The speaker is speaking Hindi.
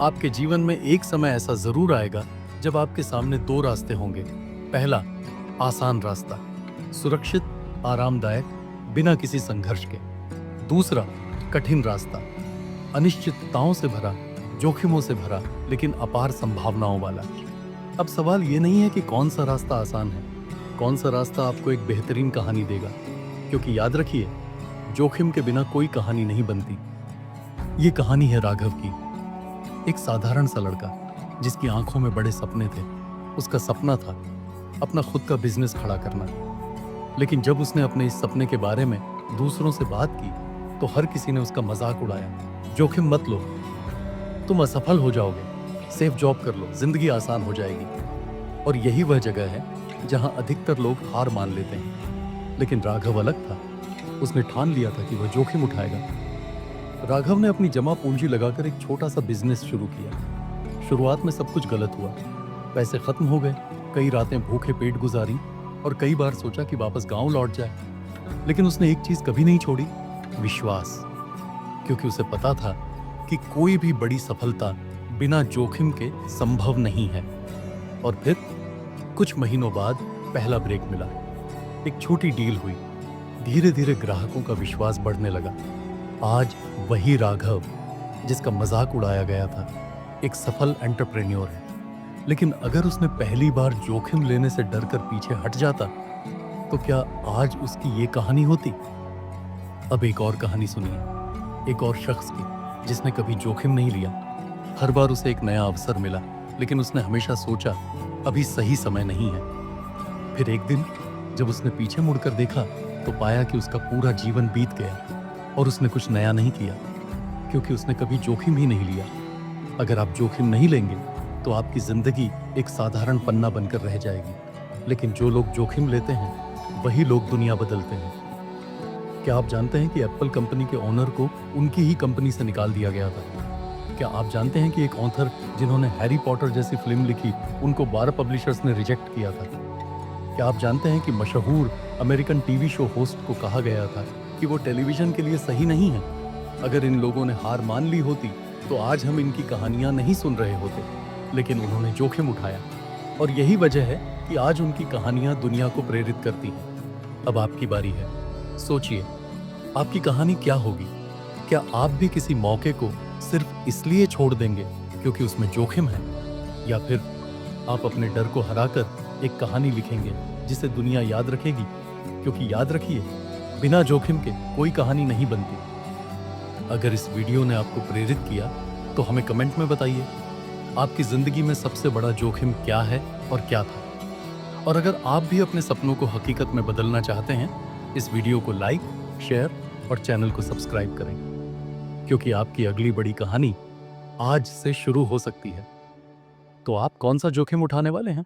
आपके जीवन में एक समय ऐसा जरूर आएगा जब आपके सामने दो रास्ते होंगे। पहला, आसान रास्ता, सुरक्षित, आरामदायक, बिना किसी संघर्ष के। दूसरा, कठिन रास्ता, अनिश्चितताओं से भरा, जोखिमों से भरा, लेकिन अपार संभावनाओं वाला। अब सवाल ये नहीं है कि कौन सा रास्ता आसान है, कौन सा रास्ता आपको एक बेहतरीन कहानी देगा। क्योंकि याद रखिए, जोखिम के बिना कोई कहानी नहीं बनती। ये कहानी है राघव की, एक साधारण सा लड़का जिसकी आंखों में बड़े सपने थे। उसका सपना था अपना खुद का बिजनेस खड़ा करना। लेकिन जब उसने अपने इस सपने के बारे में दूसरों से बात की तो हर किसी ने उसका मजाक उड़ाया। जोखिम मत लो, तुम असफल हो जाओगे, सेफ जॉब कर लो, जिंदगी आसान हो जाएगी। और यही वह जगह है जहां अधिकतर लोग हार मान लेते हैं। लेकिन राघव अलग था। उसने ठान लिया था कि वह जोखिम उठाएगा। राघव ने अपनी जमा पूंजी लगाकर एक छोटा सा बिजनेस शुरू किया। शुरुआत में सब कुछ गलत हुआ, पैसे खत्म हो गए, कई रातें भूखे पेट गुजारी और कई बार सोचा कि वापस गांव लौट जाए। लेकिन उसने एक चीज कभी नहीं छोड़ी, विश्वास। क्योंकि उसे पता था कि कोई भी बड़ी सफलता बिना जोखिम के संभव नहीं है। और फिर कुछ महीनों बाद पहला ब्रेक मिला, एक छोटी डील हुई। धीरे धीरे ग्राहकों का विश्वास बढ़ने लगा। आज वही राघव जिसका मजाक उड़ाया गया था एक सफल एंटरप्रेन्योर है। लेकिन अगर उसने पहली बार जोखिम लेने से डरकर पीछे हट जाता तो क्या आज उसकी ये कहानी होती? अब एक और कहानी सुनिए, एक और शख्स की जिसने कभी जोखिम नहीं लिया। हर बार उसे एक नया अवसर मिला, लेकिन उसने हमेशा सोचा अभी सही समय नहीं है। फिर एक दिन जब उसने पीछे मुड़कर देखा तो पाया कि उसका पूरा जीवन बीत गया और उसने कुछ नया नहीं किया, क्योंकि उसने कभी जोखिम ही नहीं लिया। अगर आप जोखिम नहीं लेंगे तो आपकी जिंदगी एक साधारण पन्ना बनकर रह जाएगी। लेकिन जो लोग जोखिम लेते हैं वही लोग दुनिया बदलते हैं। क्या आप जानते हैं कि एप्पल कंपनी के ओनर को उनकी ही कंपनी से निकाल दिया गया था? क्या आप जानते हैं कि एक ऑथर जिन्होंने हैरी पॉटर जैसी फिल्म लिखी, उनको 12 पब्लिशर्स ने रिजेक्ट किया था? क्या आप जानते हैं कि मशहूर अमेरिकन टीवी शो होस्ट को कहा गया था कि वो टेलीविजन के लिए सही नहीं है? अगर इन लोगों ने हार मान ली होती तो आज हम इनकी कहानियां नहीं सुन रहे होते। लेकिन उन्होंने जोखिम उठाया और यही वजह है कि आज उनकी कहानियां दुनिया को प्रेरित करती हैं। अब आपकी बारी है, सोचिए आपकी कहानी क्या होगी? क्या आप भी किसी मौके को सिर्फ इसलिए छोड़ देंगे क्योंकि उसमें जोखिम है, या फिर आप अपने डर को हराकर एक कहानी लिखेंगे जिसे दुनिया याद रखेगी? क्योंकि याद रखिए, बिना जोखिम के कोई कहानी नहीं बनती। अगर इस वीडियो ने आपको प्रेरित किया तो हमें कमेंट में बताइए आपकी जिंदगी में सबसे बड़ा जोखिम क्या है और क्या था। और अगर आप भी अपने सपनों को हकीकत में बदलना चाहते हैं, इस वीडियो को लाइक, शेयर और चैनल को सब्सक्राइब करें, क्योंकि आपकी अगली बड़ी कहानी आज से शुरू हो सकती है। तो आप कौन सा जोखिम उठाने वाले हैं?